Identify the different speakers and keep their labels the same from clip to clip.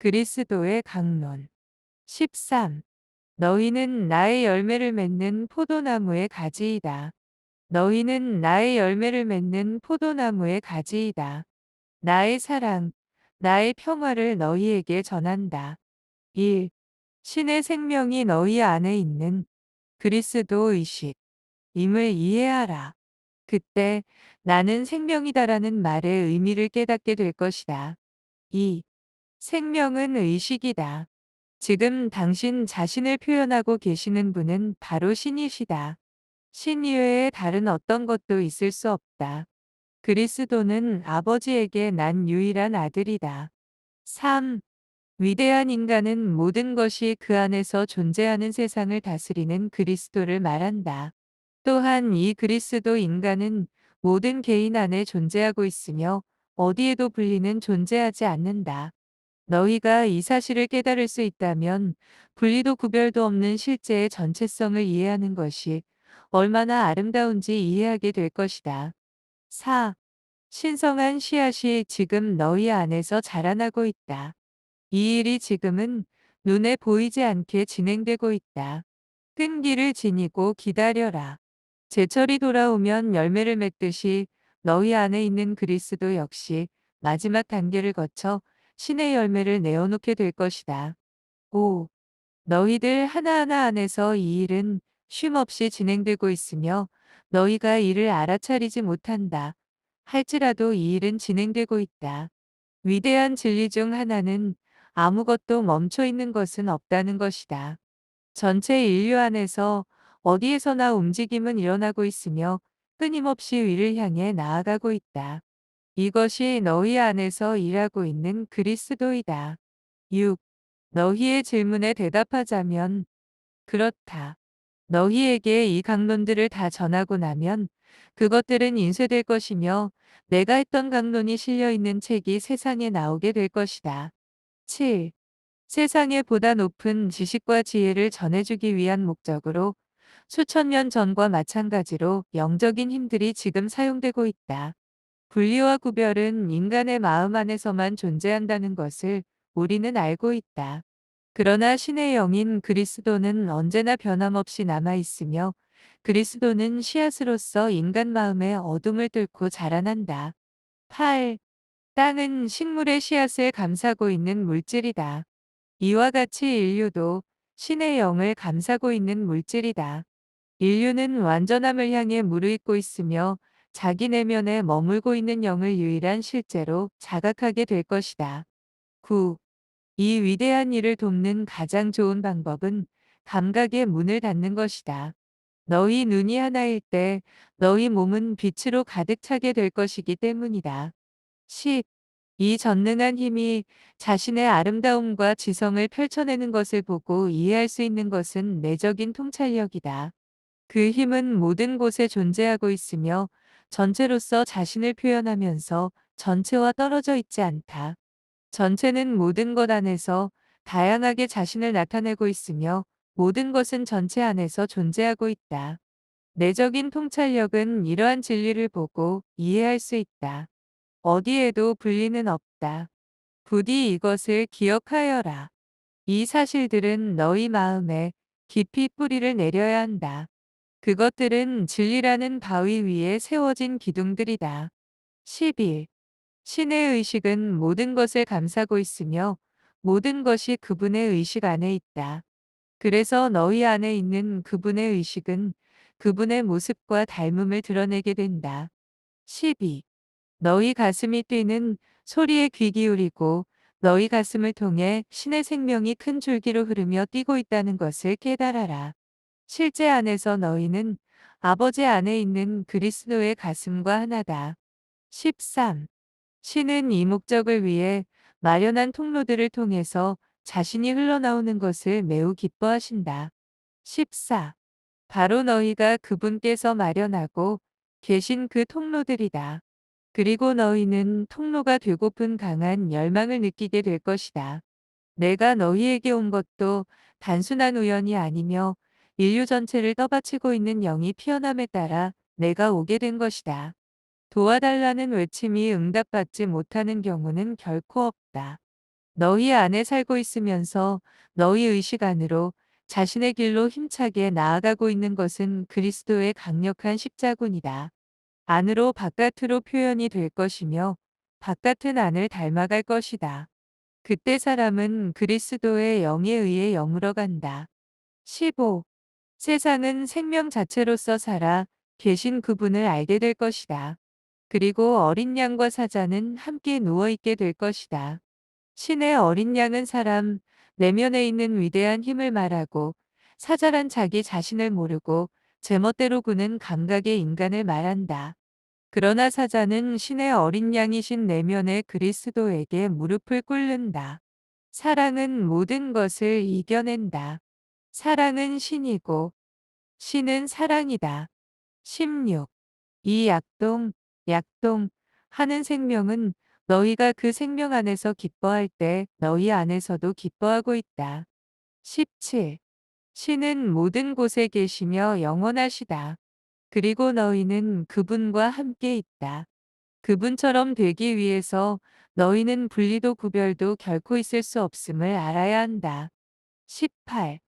Speaker 1: 그리스도의 강론. 13. 너희는 나의 열매를 맺는 포도나무의 가지이다. 너희는 나의 열매를 맺는 포도나무의 가지이다. 나의 사랑, 나의 평화를 너희에게 전한다. 1. 신의 생명이 너희 안에 있는 그리스도 의식, 임을 이해하라. 그때 나는 생명이다라는 말의 의미를 깨닫게 될 것이다. 2. 생명은 의식이다. 지금 당신 자신을 표현하고 계시는 분은 바로 신이시다. 신 이외에 다른 어떤 것도 있을 수 없다. 그리스도는 아버지에게 난 유일한 아들이다. 3. 위대한 인간은 모든 것이 그 안에서 존재하는 세상을 다스리는 그리스도를 말한다. 또한 이 그리스도 인간은 모든 개인 안에 존재하고 있으며 어디에도 분리는 존재하지 않는다. 너희가 이 사실을 깨달을 수 있다면 분리도 구별도 없는 실제의 전체성을 이해하는 것이 얼마나 아름다운지 이해하게 될 것이다. 4. 신성한 씨앗이 지금 너희 안에서 자라나고 있다. 이 일이 지금은 눈에 보이지 않게 진행되고 있다. 끈기를 지니고 기다려라. 제철이 돌아오면 열매를 맺듯이 너희 안에 있는 그리스도 역시 마지막 단계를 거쳐 신의 열매를 내어놓게 될 것이다. 5. 너희들 하나하나 안에서 이 일은 쉼없이 진행되고 있으며 너희가 이를 알아차리지 못한다. 할지라도 이 일은 진행되고 있다. 위대한 진리 중 하나는 아무것도 멈춰 있는 것은 없다는 것이다. 전체 인류 안에서 어디에서나 움직임은 일어나고 있으며 끊임없이 위를 향해 나아가고 있다. 이것이 너희 안에서 일하고 있는 그리스도이다. 6. 너희의 질문에 대답하자면, 그렇다. 너희에게 이 강론들을 다 전하고 나면 그것들은 인쇄될 것이며 내가 했던 강론이 실려 있는 책이 세상에 나오게 될 것이다. 7. 세상에 보다 높은 지식과 지혜를 전해주기 위한 목적으로 수천 년 전과 마찬가지로 영적인 힘들이 지금 사용되고 있다. 분리와 구별은 인간의 마음 안에서만 존재한다는 것을 우리는 알고 있다. 그러나 신의 영인 그리스도는 언제나 변함없이 남아있으며 그리스도는 씨앗으로서 인간 마음의 어둠을 뚫고 자라난다. 8. 땅은 식물의 씨앗을 감싸고 있는 물질이다. 이와 같이 인류도 신의 영을 감싸고 있는 물질이다. 인류는 완전함을 향해 무르익고 있으며 자기 내면에 머물고 있는 영을 유일한 실제로 자각하게 될 것이다. 9. 이 위대한 일을 돕는 가장 좋은 방법은 감각의 문을 닫는 것이다. 너희 눈이 하나일 때 너희 몸은 빛으로 가득 차게 될 것이기 때문이다. 10. 이 전능한 힘이 자신의 아름다움과 지성을 펼쳐내는 것을 보고 이해할 수 있는 것은 내적인 통찰력이다. 그 힘은 모든 곳에 존재하고 있으며 전체로서 자신을 표현하면서 전체와 떨어져 있지 않다. 전체는 모든 것 안에서 다양하게 자신을 나타내고 있으며 모든 것은 전체 안에서 존재하고 있다. 내적인 통찰력은 이러한 진리를 보고 이해할 수 있다. 어디에도 분리는 없다. 부디 이것을 기억하여라. 이 사실들은 너희 마음에 깊이 뿌리를 내려야 한다. 그것들은 진리라는 바위 위에 세워진 기둥들이다. 11. 신의 의식은 모든 것을 감싸고 있으며 모든 것이 그분의 의식 안에 있다. 그래서 너희 안에 있는 그분의 의식은 그분의 모습과 닮음을 드러내게 된다. 12. 너희 가슴이 뛰는 소리에 귀 기울이고 너희 가슴을 통해 신의 생명이 큰 줄기로 흐르며 뛰고 있다는 것을 깨달아라. 실제 안에서 너희는 아버지 안에 있는 그리스도의 가슴과 하나다. 13. 신은 이 목적을 위해 마련한 통로들을 통해서 자신이 흘러나오는 것을 매우 기뻐하신다. 14. 바로 너희가 그분께서 마련하고 계신 그 통로들이다. 그리고 너희는 통로가 되고픈 강한 열망을 느끼게 될 것이다. 내가 너희에게 온 것도 단순한 우연이 아니며 인류 전체를 떠받치고 있는 영이 피어남에 따라 내가 오게 된 것이다. 도와달라는 외침이 응답받지 못하는 경우는 결코 없다. 너희 안에 살고 있으면서 너희 의식 안으로 자신의 길로 힘차게 나아가고 있는 것은 그리스도의 강력한 십자군이다. 안으로 바깥으로 표현이 될 것이며 바깥은 안을 닮아갈 것이다. 그때 사람은 그리스도의 영에 의해 영으로 간다. 15. 세상은 생명 자체로서 살아 계신 그분을 알게 될 것이다. 그리고 어린 양과 사자는 함께 누워있게 될 것이다. 신의 어린 양은 사람 내면에 있는 위대한 힘을 말하고 사자란 자기 자신을 모르고 제멋대로 구는 감각의 인간을 말한다. 그러나 사자는 신의 어린 양이신 내면의 그리스도에게 무릎을 꿇는다. 사랑은 모든 것을 이겨낸다. 사랑은 신이고 신은 사랑이다. 16. 이 약동 하는 생명은 너희가 그 생명 안에서 기뻐할 때 너희 안에서도 기뻐하고 있다. 17. 신은 모든 곳에 계시며 영원하시다. 그리고 너희는 그분과 함께 있다. 그분처럼 되기 위해서 너희는 분리도 구별도 결코 있을 수 없음을 알아야 한다. 18.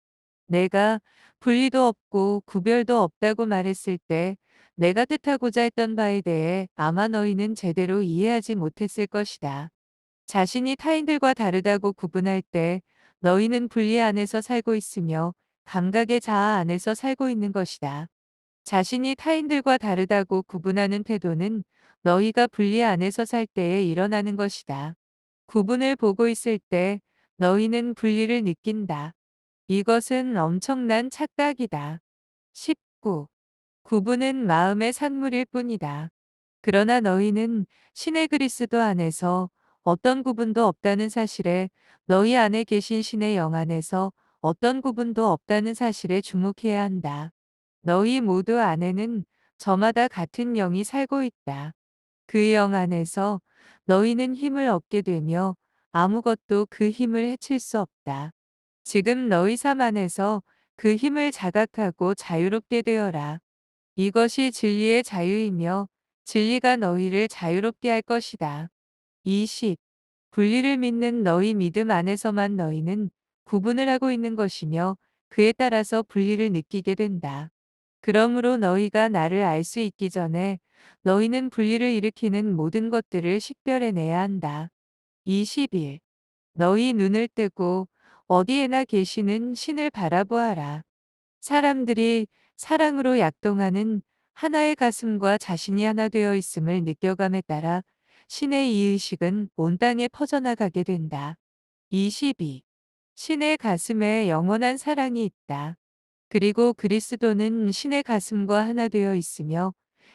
Speaker 1: 내가 분리도 없고 구별도 없다고 말했을 때 내가 뜻하고자 했던 바에 대해 아마 너희는 제대로 이해하지 못했을 것이다. 자신이 타인들과 다르다고 구분할 때 너희는 분리 안에서 살고 있으며 감각의 자아 안에서 살고 있는 것이다. 자신이 타인들과 다르다고 구분하는 태도는 너희가 분리 안에서 살 때에 일어나는 것이다. 구분을 보고 있을 때 너희는 분리를 느낀다. 이것은 엄청난 착각이다. 19. 구분은 마음의 산물일 뿐이다. 그러나 너희는 신의 그리스도 안에서 어떤 구분도 없다는 사실에 너희 안에 계신 신의 영 안에서 어떤 구분도 없다는 사실에 주목해야 한다. 너희 모두 안에는 저마다 같은 영이 살고 있다. 그 영 안에서 너희는 힘을 얻게 되며 아무것도 그 힘을 해칠 수 없다. 지금 너희 삶 안에서 그 힘을 자각하고 자유롭게 되어라. 이것이 진리의 자유이며 진리가 너희를 자유롭게 할 것이다. 20. 분리를 믿는 너희 믿음 안에서만 너희는 구분을 하고 있는 것이며 그에 따라서 분리를 느끼게 된다. 그러므로 너희가 나를 알 수 있기 전에 너희는 분리를 일으키는 모든 것들을 식별해내야 한다. 21. 너희 눈을 뜨고 어디에나 계시는 신을 바라보아라. 사람들이 사랑으로 약동하는 하나의 가슴과 자신이 하나 되어 있음을 느껴감에 따라 신의 이 의식은 온 땅에 퍼져나가게 된다. 22. 신의 가슴에 영원한 사랑이 있다. 그리고 그리스도는 신의 가슴과 하나 되어 있으며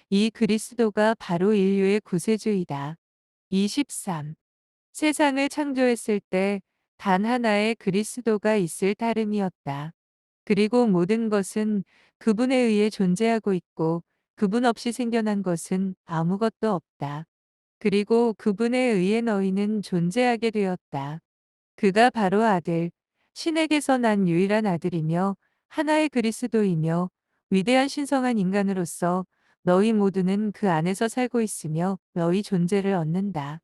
Speaker 1: 이 그리스도가 바로 인류의 구세주이다. 23. 세상을 창조했을 때 단 하나의 그리스도가 있을 따름이었다. 그리고 모든 것은 그분에 의해 존재하고 있고 그분 없이 생겨난 것은 아무것도 없다. 그리고 그분에 의해 너희는 존재하게 되었다. 그가 바로 아들, 신에게서 난 유일한 아들이며 하나의 그리스도이며 위대한 신성한 인간으로서 너희 모두는 그 안에서 살고 있으며 너희 존재를 얻는다.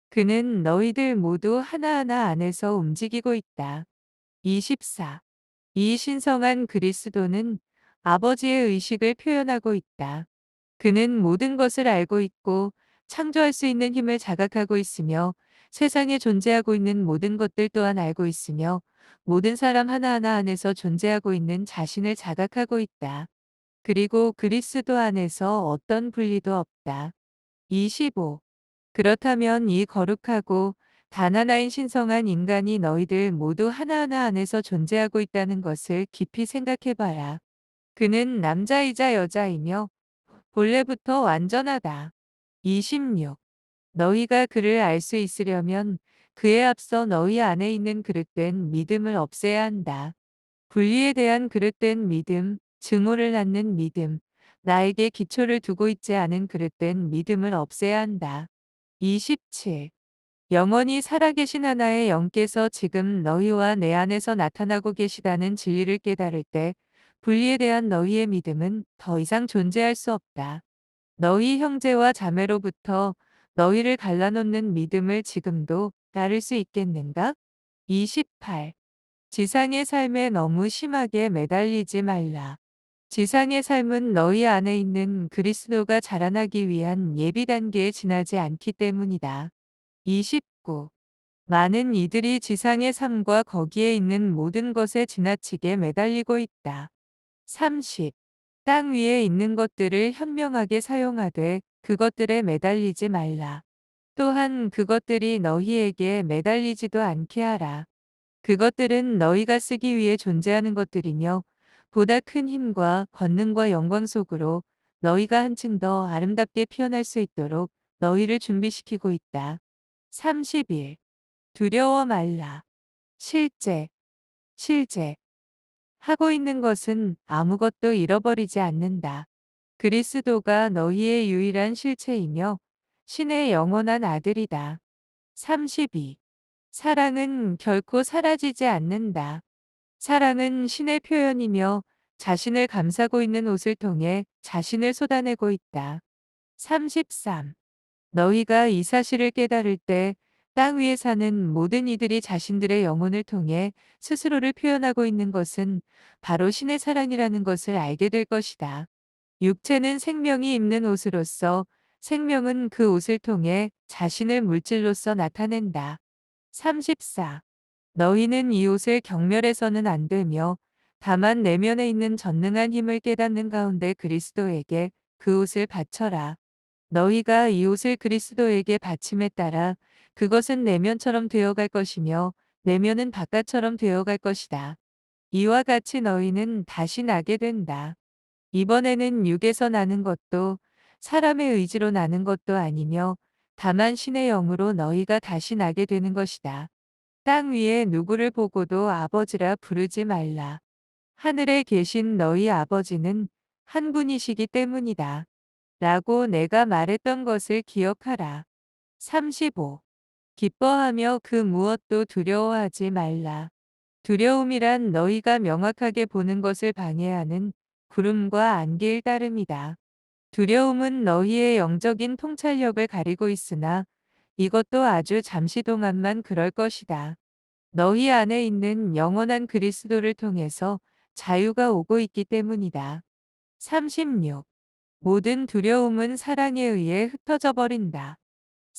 Speaker 1: 그는 너희들 모두 하나하나 안에서 움직이고 있다. 24. 이 신성한 그리스도는 아버지의 의식을 표현하고 있다. 그는 모든 것을 알고 있고 창조할 수 있는 힘을 자각하고 있으며 세상에 존재하고 있는 모든 것들 또한 알고 있으며 모든 사람 하나하나 안에서 존재하고 있는 자신을 자각하고 있다. 그리고 그리스도 안에서 어떤 분리도 없다. 25. 그렇다면 이 거룩하고 단 하나인 신성한 인간이 너희들 모두 하나하나 안에서 존재하고 있다는 것을 깊이 생각해봐라. 그는 남자이자 여자이며 본래부터 완전하다. 26. 너희가 그를 알 수 있으려면 그에 앞서 너희 안에 있는 그릇된 믿음을 없애야 한다. 분리에 대한 그릇된 믿음, 증오를 낳는 믿음, 나에게 기초를 두고 있지 않은 그릇된 믿음을 없애야 한다. 27. 영원히 살아계신 하나의 영께서 지금 너희와 내 안에서 나타나고 계시다는 진리를 깨달을 때 분리에 대한 너희의 믿음은 더 이상 존재할 수 없다. 너희 형제와 자매로부터 너희를 갈라놓는 믿음을 지금도 따를 수 있겠는가? 28. 지상의 삶에 너무 심하게 매달리지 말라. 지상의 삶은 너희 안에 있는 그리스도가 자라나기 위한 예비 단계에 지나지 않기 때문이다. 29. 많은 이들이 지상의 삶과 거기에 있는 모든 것에 지나치게 매달리고 있다. 30. 땅 위에 있는 것들을 현명하게 사용하되 그것들에 매달리지 말라. 또한 그것들이 너희에게 매달리지도 않게 하라. 그것들은 너희가 쓰기 위해 존재하는 것들이며 보다 큰 힘과 권능과 영광 속으로 너희가 한층 더 아름답게 피어날 수 있도록 너희를 준비시키고 있다. 31. 두려워 말라. 실제, 실제. 하고 있는 것은 아무것도 잃어버리지 않는다. 그리스도가 너희의 유일한 실체이며 신의 영원한 아들이다. 32. 사랑은 결코 사라지지 않는다. 사랑은 신의 표현이며 자신을 감싸고 있는 옷을 통해 자신을 쏟아내고 있다. 33. 너희가 이 사실을 깨달을 때 땅 위에 사는 모든 이들이 자신들의 영혼을 통해 스스로를 표현하고 있는 것은 바로 신의 사랑이라는 것을 알게 될 것이다. 육체는 생명이 입는 옷으로서 생명은 그 옷을 통해 자신을 물질로서 나타낸다. 34. 너희는 이 옷을 경멸해서는 안 되며 다만 내면에 있는 전능한 힘을 깨닫는 가운데 그리스도에게 그 옷을 바쳐라. 너희가 이 옷을 그리스도에게 바침에 따라 그것은 내면처럼 되어갈 것이며 내면은 바깥처럼 되어갈 것이다. 이와 같이 너희는 다시 나게 된다. 이번에는 육에서 나는 것도 사람의 의지로 나는 것도 아니며 다만 신의 영으로 너희가 다시 나게 되는 것이다. 땅 위에 누구를 보고도 아버지라 부르지 말라. 하늘에 계신 너희 아버지는 한 분이시기 때문이다. 라고 내가 말했던 것을 기억하라. 35. 기뻐하며 그 무엇도 두려워하지 말라. 두려움이란 너희가 명확하게 보는 것을 방해하는 구름과 안개일 따름이다. 두려움은 너희의 영적인 통찰력을 가리고 있으나 이것도 아주 잠시 동안만 그럴 것이다. 너희 안에 있는 영원한 그리스도를 통해서 자유가 오고 있기 때문이다. 36. 모든 두려움은 사랑에 의해 흩어져 버린다.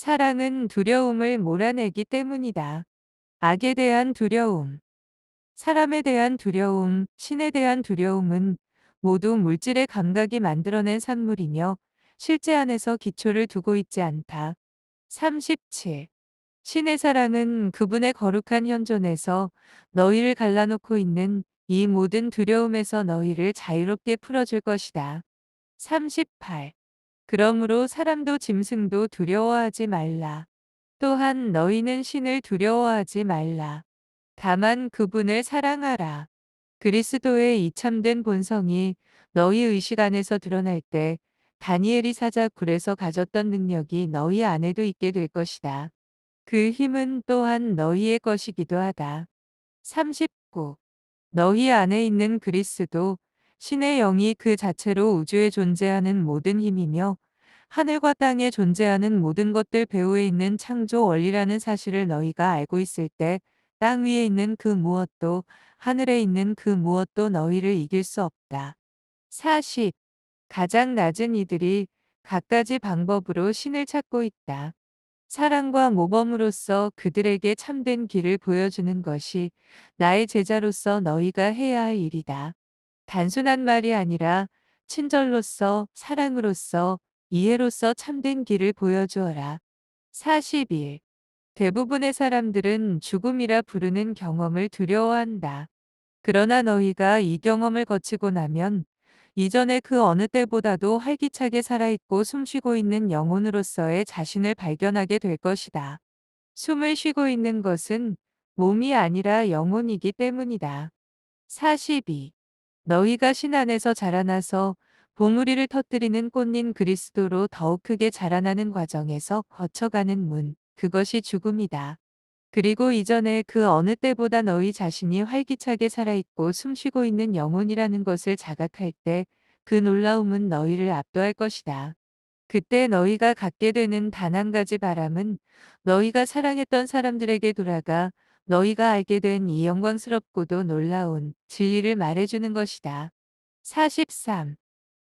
Speaker 1: 사랑은 두려움을 몰아내기 때문이다. 악에 대한 두려움, 사람에 대한 두려움, 신에 대한 두려움은 모두 물질의 감각이 만들어낸 산물이며 실제 안에서 기초를 두고 있지 않다. 37. 신의 사랑은 그분의 거룩한 현존에서 너희를 갈라놓고 있는 이 모든 두려움에서 너희를 자유롭게 풀어줄 것이다. 38. 그러므로 사람도 짐승도 두려워하지 말라. 또한 너희는 신을 두려워하지 말라. 다만 그분을 사랑하라. 그리스도의 이 참된 본성이 너희 의식 안에서 드러날 때 다니엘이 사자 굴에서 가졌던 능력이 너희 안에도 있게 될 것이다. 그 힘은 또한 너희의 것이기도 하다. 39. 너희 안에 있는 그리스도, 신의 영이 그 자체로 우주에 존재하는 모든 힘이며 하늘과 땅에 존재하는 모든 것들 배후에 있는 창조 원리라는 사실을 너희가 알고 있을 때 땅 위에 있는 그 무엇도 하늘에 있는 그 무엇도 너희를 이길 수 없다. 40. 가장 낮은 이들이 갖가지 방법으로 신을 찾고 있다. 사랑과 모범으로서 그들에게 참된 길을 보여주는 것이 나의 제자로서 너희가 해야 할 일이다. 단순한 말이 아니라 친절로서 사랑으로서 이해로서 참된 길을 보여주어라. 41. 대부분의 사람들은 죽음이라 부르는 경험을 두려워한다. 그러나 너희가 이 경험을 거치고 나면 이전의 그 어느 때보다도 활기차게 살아있고 숨쉬고 있는 영혼으로서의 자신을 발견하게 될 것이다. 숨을 쉬고 있는 것은 몸이 아니라 영혼이기 때문이다. 42. 너희가 신 안에서 자라나서 봉우리를 터뜨리는 꽃인 그리스도로 더욱 크게 자라나는 과정에서 거쳐가는 문, 그것이 죽음이다. 그리고 이전에 그 어느 때보다 너희 자신이 활기차게 살아있고 숨쉬고 있는 영혼이라는 것을 자각할 때 그 놀라움은 너희를 압도할 것이다. 그때 너희가 갖게 되는 단 한 가지 바람은 너희가 사랑했던 사람들에게 돌아가 너희가 알게 된 이 영광스럽고도 놀라운 진리를 말해주는 것이다. 43.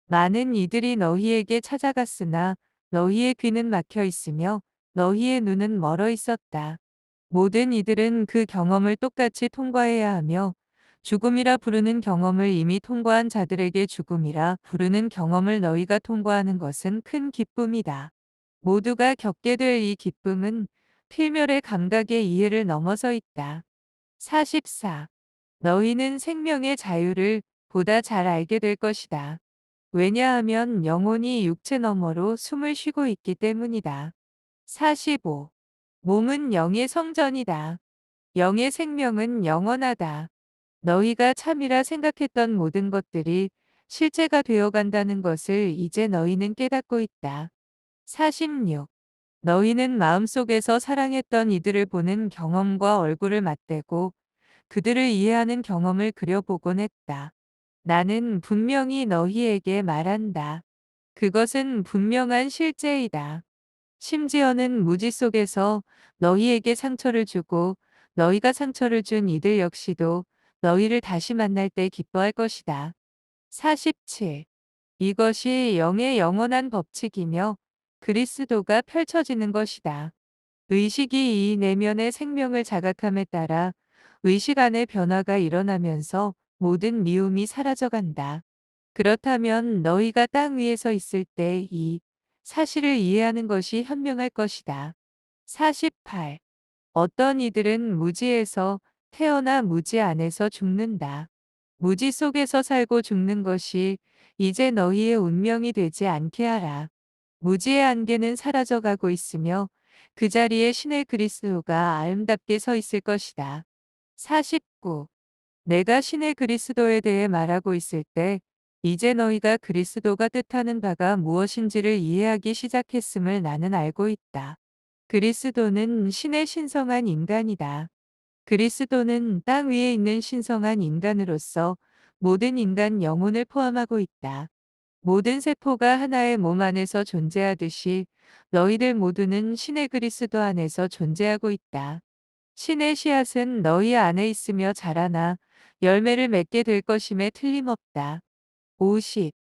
Speaker 1: 많은 이들이 너희에게 찾아갔으나 너희의 귀는 막혀 있으며 너희의 눈은 멀어 있었다. 모든 이들은 그 경험을 똑같이 통과해야 하며 죽음이라 부르는 경험을 이미 통과한 자들에게 죽음이라 부르는 경험을 너희가 통과하는 것은 큰 기쁨이다. 모두가 겪게 될 이 기쁨은 필멸의 감각의 이해를 넘어서 있다. 44. 너희는 생명의 자유를 보다 잘 알게 될 것이다. 왜냐하면 영혼이 육체 너머로 숨을 쉬고 있기 때문이다. 45. 몸은 영의 성전이다. 영의 생명은 영원하다. 너희가 참이라 생각했던 모든 것들이 실제가 되어 간다는 것을 이제 너희는 깨닫고 있다. 46. 너희는 마음속에서 사랑했던 이들을 보는 경험과 얼굴을 맞대고 그들을 이해하는 경험을 그려보곤 했다. 나는 분명히 너희에게 말한다. 그것은 분명한 실제이다. 심지어는 무지 속에서 너희에게 상처를 주고 너희가 상처를 준 이들 역시도 너희를 다시 만날 때 기뻐할 것이다. 47. 이것이 영의 영원한 법칙이며 그리스도가 펼쳐지는 것이다. 의식이 이 내면의 생명을 자각함에 따라 의식 안에 변화가 일어나면서 모든 미움이 사라져간다. 그렇다면 너희가 땅 위에 서 있을 때 이 사실을 이해하는 것이 현명할 것이다. 48. 어떤 이들은 무지에서 태어나 무지 안에서 죽는다. 무지 속에서 살고 죽는 것이 이제 너희의 운명이 되지 않게 하라. 무지의 안개는 사라져가고 있으며 그 자리에 신의 그리스도가 아름답게 서 있을 것이다. 49. 내가 신의 그리스도에 대해 말하고 있을 때 이제 너희가 그리스도가 뜻하는 바가 무엇인지를 이해하기 시작했음을 나는 알고 있다. 그리스도는 신의 신성한 인간이다. 그리스도는 땅 위에 있는 신성한 인간으로서 모든 인간 영혼을 포함하고 있다. 모든 세포가 하나의 몸 안에서 존재하듯이 너희들 모두는 신의 그리스도 안에서 존재하고 있다. 신의 씨앗은 너희 안에 있으며 자라나 열매를 맺게 될 것임에 틀림없다. 50.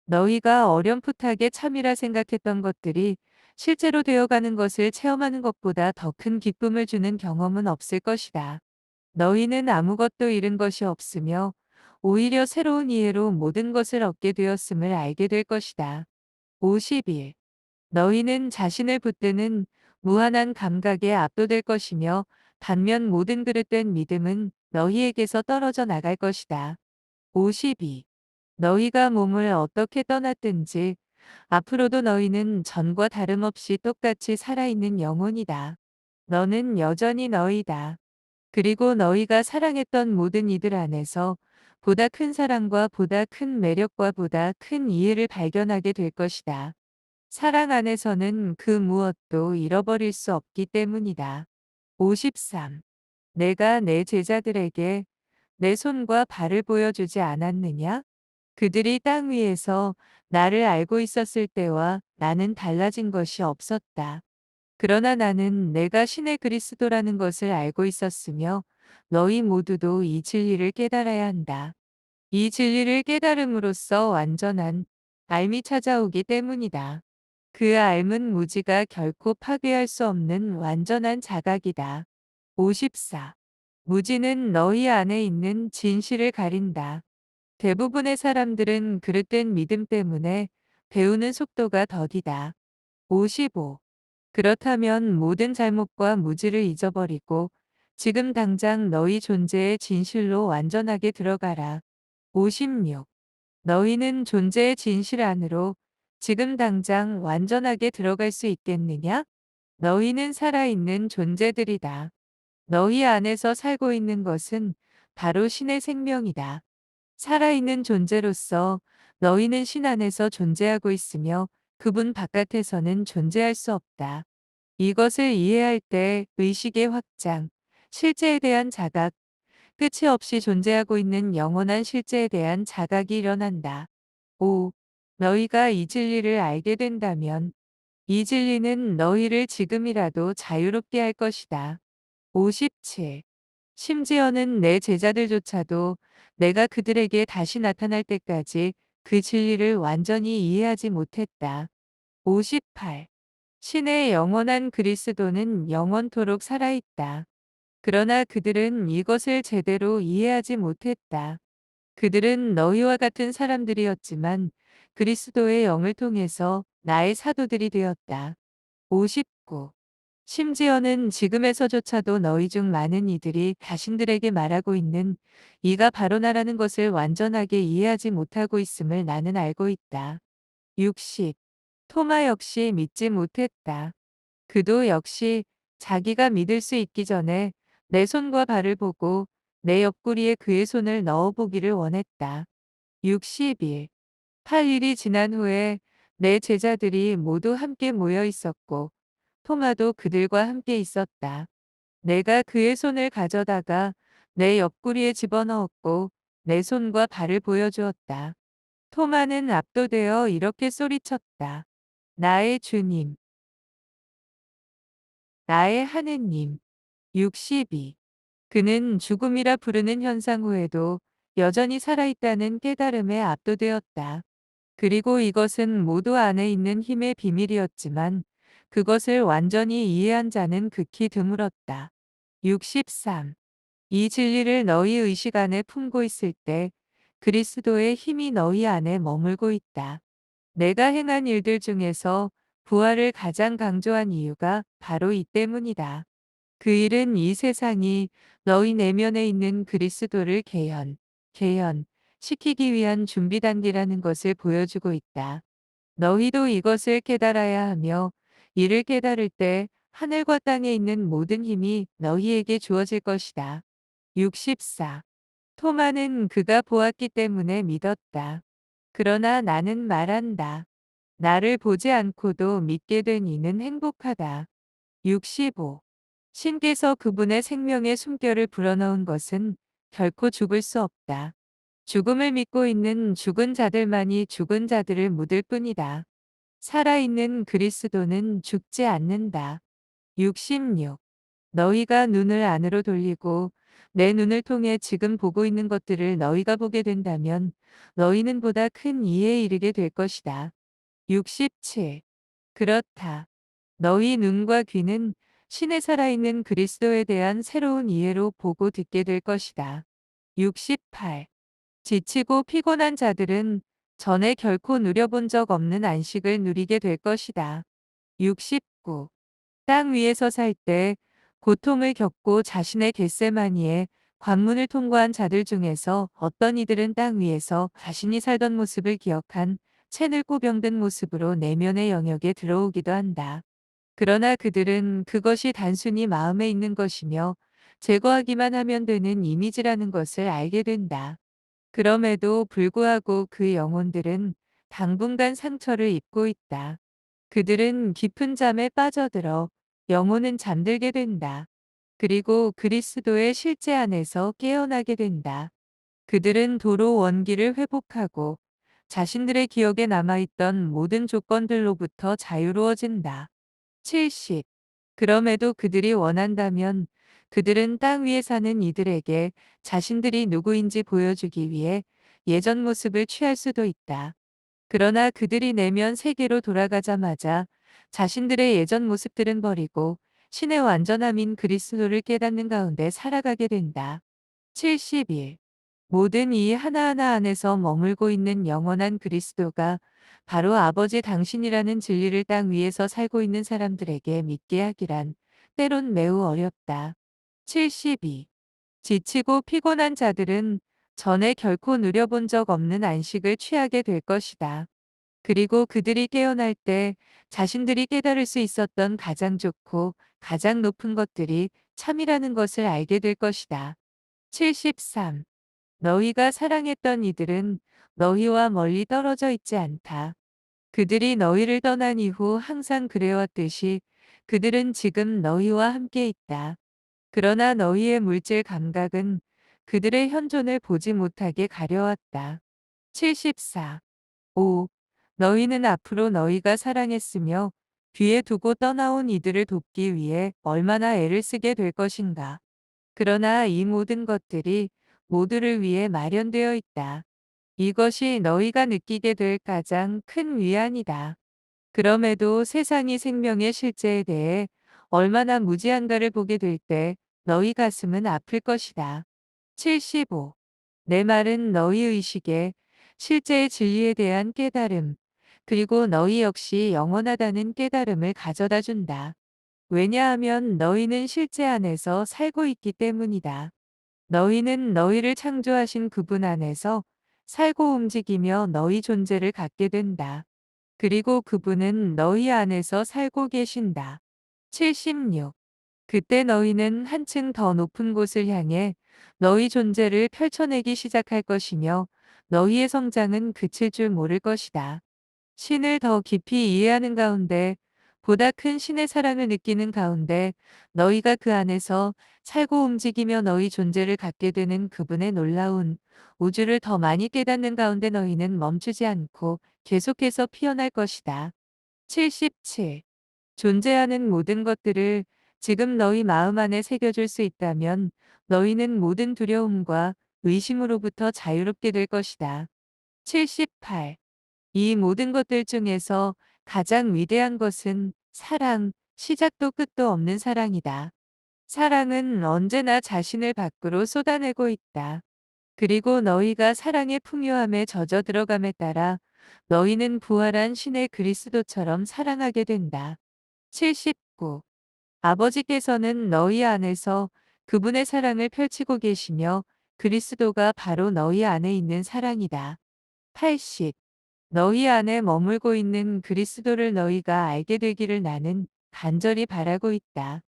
Speaker 1: 너희가 어렴풋하게 참이라 생각했던 것들이 실제로 되어가는 것을 체험하는 것보다 더 큰 기쁨을 주는 경험은 없을 것이다. 너희는 아무것도 잃은 것이 없으며 오히려 새로운 이해로 모든 것을 얻게 되었음을 알게 될 것이다. 51. 너희는 자신을 붙드는 무한한 감각에 압도될 것이며 반면 모든 그릇된 믿음은 너희에게서 떨어져 나갈 것이다. 52. 너희가 몸을 어떻게 떠났든지 앞으로도 너희는 전과 다름없이 똑같이 살아있는 영혼이다. 너는 여전히 너희다. 그리고 너희가 사랑했던 모든 이들 안에서 보다 큰 사랑과 보다 큰 매력과 보다 큰 이해를 발견하게 될 것이다. 사랑 안에서는 그 무엇도 잃어버릴 수 없기 때문이다. 53. 내가 내 제자들에게 내 손과 발을 보여주지 않았느냐? 그들이 땅 위에서 나를 알고 있었을 때와 나는 달라진 것이 없었다. 그러나 나는 내가 신의 그리스도라는 것을 알고 있었으며 너희 모두도 이 진리를 깨달아야 한다. 이 진리를 깨달음으로써 완전한 삶이 찾아오기 때문이다. 그 삶은 무지가 결코 파괴할 수 없는 완전한 자각이다. 54. 무지는 너희 안에 있는 진실을 가린다. 대부분의 사람들은 그릇된 믿음 때문에 배우는 속도가 더디다. 55. 그렇다면 모든 잘못과 무지를 잊어버리고 지금 당장 너희 존재의 진실로 완전하게 들어가라. 56. 너희는 존재의 진실 안으로 지금 당장 완전하게 들어갈 수 있겠느냐? 너희는 살아있는 존재들이다. 너희 안에서 살고 있는 것은 바로 신의 생명이다. 살아있는 존재로서 너희는 신 안에서 존재하고 있으며 그분 바깥에서는 존재할 수 없다. 이것을 이해할 때 의식의 확장, 실제에 대한 자각, 끝이 없이 존재하고 있는 영원한 실제에 대한 자각이 일어난다. 5. 너희가 이 진리를 알게 된다면 이 진리는 너희를 지금이라도 자유롭게 할 것이다. 57. 심지어는 내 제자들조차도 내가 그들에게 다시 나타날 때까지 그 진리를 완전히 이해하지 못했다. 58. 신의 영원한 그리스도는 영원토록 살아있다. 그러나 그들은 이것을 제대로 이해하지 못했다. 그들은 너희와 같은 사람들이었지만 그리스도의 영을 통해서 나의 사도들이 되었다. 59. 심지어는 지금에서조차도 너희 중 많은 이들이 자신들에게 말하고 있는 이가 바로 나라는 것을 완전하게 이해하지 못하고 있음을 나는 알고 있다. 60. 토마 역시 믿지 못했다. 그도 역시 자기가 믿을 수 있기 전에 내 손과 발을 보고 내 옆구리에 그의 손을 넣어보기를 원했다. 61. 8일이 지난 후에 내 제자들이 모두 함께 모여 있었고 토마도 그들과 함께 있었다. 내가 그의 손을 가져다가 내 옆구리에 집어넣었고 내 손과 발을 보여주었다. 토마는 압도되어 이렇게 소리쳤다. 나의 주님, 나의 하느님. 62. 그는 죽음이라 부르는 현상 후에도 여전히 살아있다는 깨달음에 압도되었다. 그리고 이것은 모두 안에 있는 힘의 비밀이었지만 그것을 완전히 이해한 자는 극히 드물었다. 63. 이 진리를 너희 의식 안에 품고 있을 때 그리스도의 힘이 너희 안에 머물고 있다. 내가 행한 일들 중에서 부활을 가장 강조한 이유가 바로 이 때문이다. 그 일은 이 세상이 너희 내면에 있는 그리스도를 시키기 위한 준비 단계라는 것을 보여주고 있다. 너희도 이것을 깨달아야 하며 이를 깨달을 때 하늘과 땅에 있는 모든 힘이 너희에게 주어질 것이다. 64. 토마는 그가 보았기 때문에 믿었다. 그러나 나는 말한다. 나를 보지 않고도 믿게 된 이는 행복하다. 65. 신께서 그분의 생명의 숨결을 불어넣은 것은 결코 죽을 수 없다. 죽음을 믿고 있는 죽은 자들만이 죽은 자들을 묻을 뿐이다. 살아있는 그리스도는 죽지 않는다. 66. 너희가 눈을 안으로 돌리고 내 눈을 통해 지금 보고 있는 것들을 너희가 보게 된다면 너희는 보다 큰 이해에 이르게 될 것이다. 67. 그렇다. 너희 눈과 귀는 신의 살아있는 그리스도에 대한 새로운 이해로 보고 듣게 될 것이다. 68. 지치고 피곤한 자들은 전에 결코 누려본 적 없는 안식을 누리게 될 것이다. 69. 땅 위에서 살 때 고통을 겪고 자신의 겟세마니에 관문을 통과한 자들 중에서 어떤 이들은 땅 위에서 자신이 살던 모습을 기억한 채 늙고 병든 모습으로 내면의 영역에 들어오기도 한다. 그러나 그들은 그것이 단순히 마음에 있는 것이며 제거하기만 하면 되는 이미지라는 것을 알게 된다. 그럼에도 불구하고 그 영혼들은 당분간 상처를 입고 있다. 그들은 깊은 잠에 빠져들어 영혼은 잠들게 된다. 그리고 그리스도의 실제 안에서 깨어나게 된다. 그들은 도로 원기를 회복하고 자신들의 기억에 남아있던 모든 조건들로부터 자유로워진다. 70. 그럼에도 그들이 원한다면 그들은 땅 위에 사는 이들에게 자신들이 누구인지 보여주기 위해 예전 모습을 취할 수도 있다. 그러나 그들이 내면 세계로 돌아가자마자 자신들의 예전 모습들은 버리고 신의 완전함인 그리스도를 깨닫는 가운데 살아가게 된다. 71. 모든 이 하나하나 안에서 머물고 있는 영원한 그리스도가 바로 아버지 당신이라는 진리를 땅 위에서 살고 있는 사람들에게 믿게 하기란 때론 매우 어렵다. 72. 지치고 피곤한 자들은 전에 결코 누려본 적 없는 안식을 취하게 될 것이다. 그리고 그들이 깨어날 때 자신들이 깨달을 수 있었던 가장 좋고 가장 높은 것들이 참이라는 것을 알게 될 것이다. 73. 너희가 사랑했던 이들은 너희와 멀리 떨어져 있지 않다. 그들이 너희를 떠난 이후 항상 그래왔듯이 그들은 지금 너희와 함께 있다. 그러나 너희의 물질 감각은 그들의 현존을 보지 못하게 가려왔다. 74. 5. 너희는 앞으로 너희가 사랑했으며 뒤에 두고 떠나온 이들을 돕기 위해 얼마나 애를 쓰게 될 것인가. 그러나 이 모든 것들이 모두를 위해 마련되어 있다. 이것이 너희가 느끼게 될 가장 큰 위안이다. 그럼에도 세상이 생명의 실제에 대해 얼마나 무지한가를 보게 될 때 너희 가슴은 아플 것이다. 75. 내 말은 너희 의식에 실제의 진리에 대한 깨달음, 그리고 너희 역시 영원하다는 깨달음을 가져다 준다. 왜냐하면 너희는 실제 안에서 살고 있기 때문이다. 너희는 너희를 창조하신 그분 안에서 살고 움직이며 너희 존재를 갖게 된다. 그리고 그분은 너희 안에서 살고 계신다. 76. 그때 너희는 한층 더 높은 곳을 향해 너희 존재를 펼쳐내기 시작할 것이며 너희의 성장은 그칠 줄 모를 것이다. 신을 더 깊이 이해하는 가운데 보다 큰 신의 사랑을 느끼는 가운데 너희가 그 안에서 살고 움직이며 너희 존재를 갖게 되는 그분의 놀라운 우주를 더 많이 깨닫는 가운데 너희는 멈추지 않고 계속해서 피어날 것이다. 77. 존재하는 모든 것들을 지금 너희 마음 안에 새겨줄 수 있다면 너희는 모든 두려움과 의심으로부터 자유롭게 될 것이다. 78. 이 모든 것들 중에서 가장 위대한 것은 사랑, 시작도 끝도 없는 사랑이다. 사랑은 언제나 자신을 밖으로 쏟아내고 있다. 그리고 너희가 사랑의 풍요함에 젖어 들어감에 따라 너희는 부활한 신의 그리스도처럼 사랑하게 된다. 79. 아버지께서는 너희 안에서 그분의 사랑을 펼치고 계시며 그리스도가 바로 너희 안에 있는 사랑이다. 80. 너희 안에 머물고 있는 그리스도를 너희가 알게 되기를 나는 간절히 바라고 있다.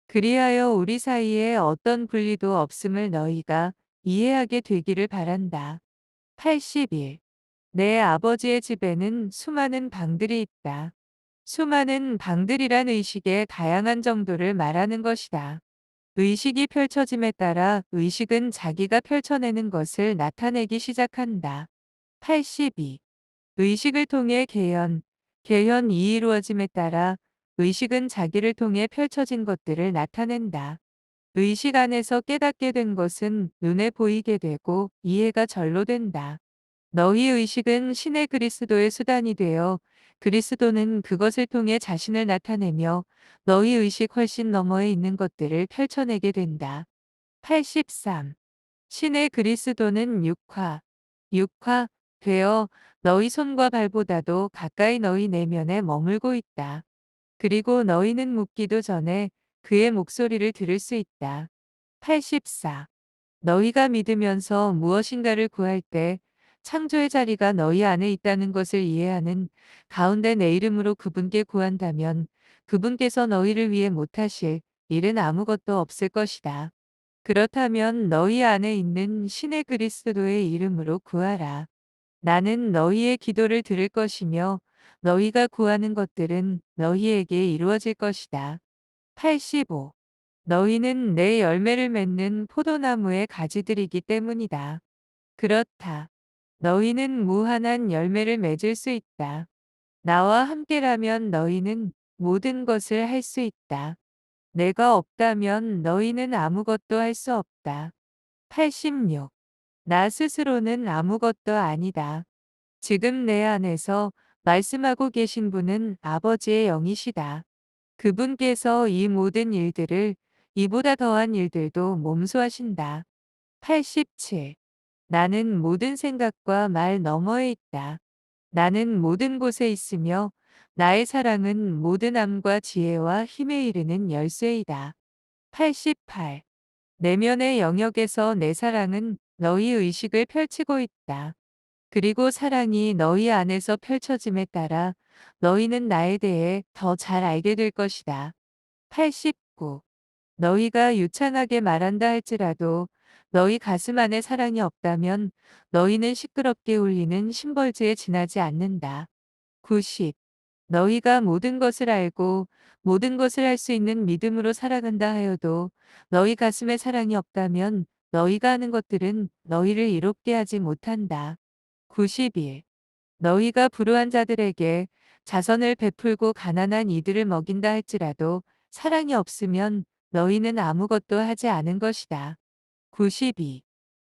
Speaker 1: 그리하여 우리 사이에 어떤 분리도 없음을 너희가 이해하게 되기를 바란다. 81. 내 아버지의 집에는 수많은 방들이 있다. 수많은 방들이란 의식의 다양한 정도를 말하는 것이다. 의식이 펼쳐짐에 따라 의식은 자기가 펼쳐내는 것을 나타내기 시작한다. 82. 의식을 통해 개현이 이루어짐에 따라 의식은 자기를 통해 펼쳐진 것들을 나타낸다. 의식 안에서 깨닫게 된 것은 눈에 보이게 되고 이해가 절로 된다. 너희 의식은 신의 그리스도의 수단이 되어 그리스도는 그것을 통해 자신을 나타내며 너희 의식 훨씬 너머에 있는 것들을 펼쳐내게 된다. 83. 신의 그리스도는 육화 되어 너희 손과 발보다도 가까이 너희 내면에 머물고 있다. 그리고 너희는 묻기도 전에 그의 목소리를 들을 수 있다. 84. 너희가 믿으면서 무엇인가를 구할 때 창조의 자리가 너희 안에 있다는 것을 이해하는 가운데 내 이름으로 그분께 구한다면 그분께서 너희를 위해 못하실 일은 아무것도 없을 것이다. 그렇다면 너희 안에 있는 신의 그리스도의 이름으로 구하라. 나는 너희의 기도를 들을 것이며 너희가 구하는 것들은 너희에게 이루어질 것이다. 85. 너희는 내 열매를 맺는 포도나무의 가지들이기 때문이다. 그렇다. 너희는 무한한 열매를 맺을 수 있다. 나와 함께라면 너희는 모든 것을 할 수 있다. 내가 없다면 너희는 아무것도 할 수 없다. 86. 나 스스로는 아무것도 아니다. 지금 내 안에서 말씀하고 계신 분은 아버지의 영이시다. 그분께서 이 모든 일들을 이보다 더한 일들도 몸소하신다. 87. 나는 모든 생각과 말 너머에 있다. 나는 모든 곳에 있으며 나의 사랑은 모든 암과 지혜와 힘에 이르는 열쇠이다. 88. 내면의 영역에서 내 사랑은 너희 의식을 펼치고 있다. 그리고 사랑이 너희 안에서 펼쳐짐에 따라 너희는 나에 대해 더 잘 알게 될 것이다. 89. 너희가 유창하게 말한다 할지라도 너희 가슴 안에 사랑이 없다면 너희는 시끄럽게 울리는 심벌즈에 지나지 않는다. 90. 너희가 모든 것을 알고 모든 것을 할 수 있는 믿음으로 살아간다 하여도 너희 가슴에 사랑이 없다면 너희가 하는 것들은 너희를 이롭게 하지 못한다. 91. 너희가 불우한 자들에게 자선을 베풀고 가난한 이들을 먹인다 할지라도 사랑이 없으면 너희는 아무것도 하지 않은 것이다. 92.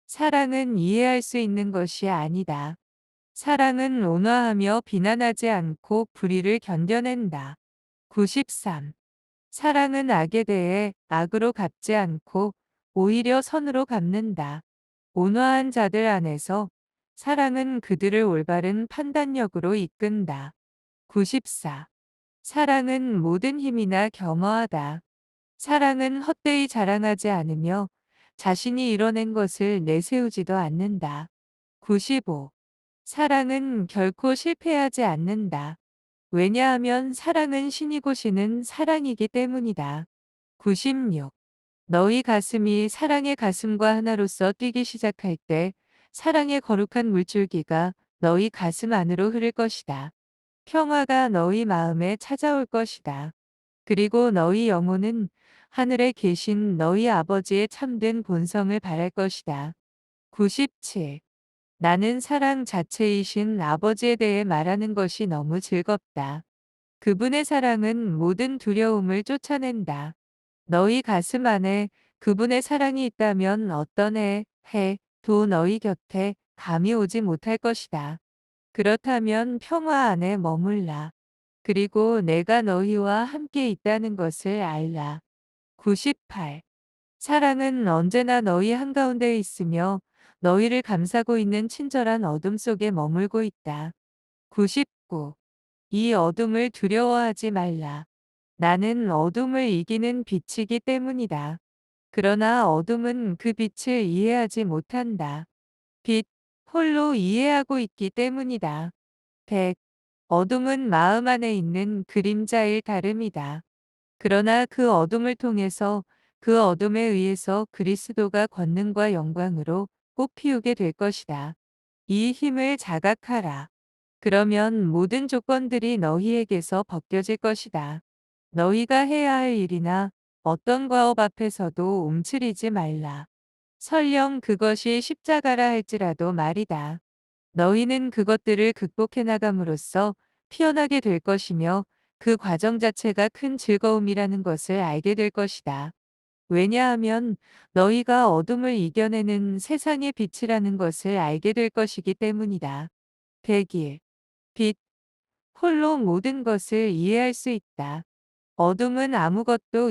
Speaker 1: 사랑은 이해할 수 있는 것이 아니다. 사랑은 온화하며 비난하지 않고 불의를 견뎌낸다. 93. 사랑은 악에 대해 악으로 갚지 않고 오히려 선으로 갚는다. 온화한 자들 안에서 사랑은 그들을 올바른 판단력으로 이끈다. 94. 사랑은 모든 힘이나 겸허하다. 사랑은 헛되이 자랑하지 않으며 자신이 이뤄낸 것을 내세우지도 않는다. 95. 사랑은 결코 실패하지 않는다. 왜냐하면 사랑은 신이고 신은 사랑이기 때문이다. 96. 너희 가슴이 사랑의 가슴과 하나로서 뛰기 시작할 때 사랑의 거룩한 물줄기가 너희 가슴 안으로 흐를 것이다. 평화가 너희 마음에 찾아올 것이다. 그리고 너희 영혼은 하늘에 계신 너희 아버지의 참된 본성을 바랄 것이다. 97. 나는 사랑 자체이신 아버지에 대해 말하는 것이 너무 즐겁다. 그분의 사랑은 모든 두려움을 쫓아낸다. 너희 가슴 안에 그분의 사랑이 있다면 어떤 해도 너희 곁에 감이 오지 못할 것이다. 그렇다면 평화 안에 머물라. 그리고 내가 너희와 함께 있다는 것을 알라. 98. 사랑은 언제나 너희 한가운데 있으며 너희를 감싸고 있는 친절한 어둠 속에 머물고 있다. 99. 이 어둠을 두려워하지 말라. 나는 어둠을 이기는 빛이기 때문이다. 그러나 어둠은 그 빛을 이해하지 못한다. 빛 홀로 이해하고 있기 때문이다. 100. 어둠은 마음 안에 있는 그림자일 다름이다. 그러나 그 어둠을 통해서 그 어둠에 의해서 그리스도가 권능과 영광으로 꽃피우게 될 것이다. 이 힘을 자각하라. 그러면 모든 조건들이 너희에게서 벗겨질 것이다. 너희가 해야 할 일이나 어떤 과업 앞에서도 움츠리지 말라. 설령 그것이 십자가라 할지라도 말이다. 너희는 그것들을 극복해 나감으로써 피어나게 될 것이며 그 과정 자체가 큰 즐거움이라는 것을 알게 될 것이다. 왜냐하면 너희가 어둠을 이겨내는 세상의 빛이라는 것을 알게 될 것이기 때문이다. 101. 빛, 홀로 모든 것을 이해할 수 있다. 어둠은 아무것도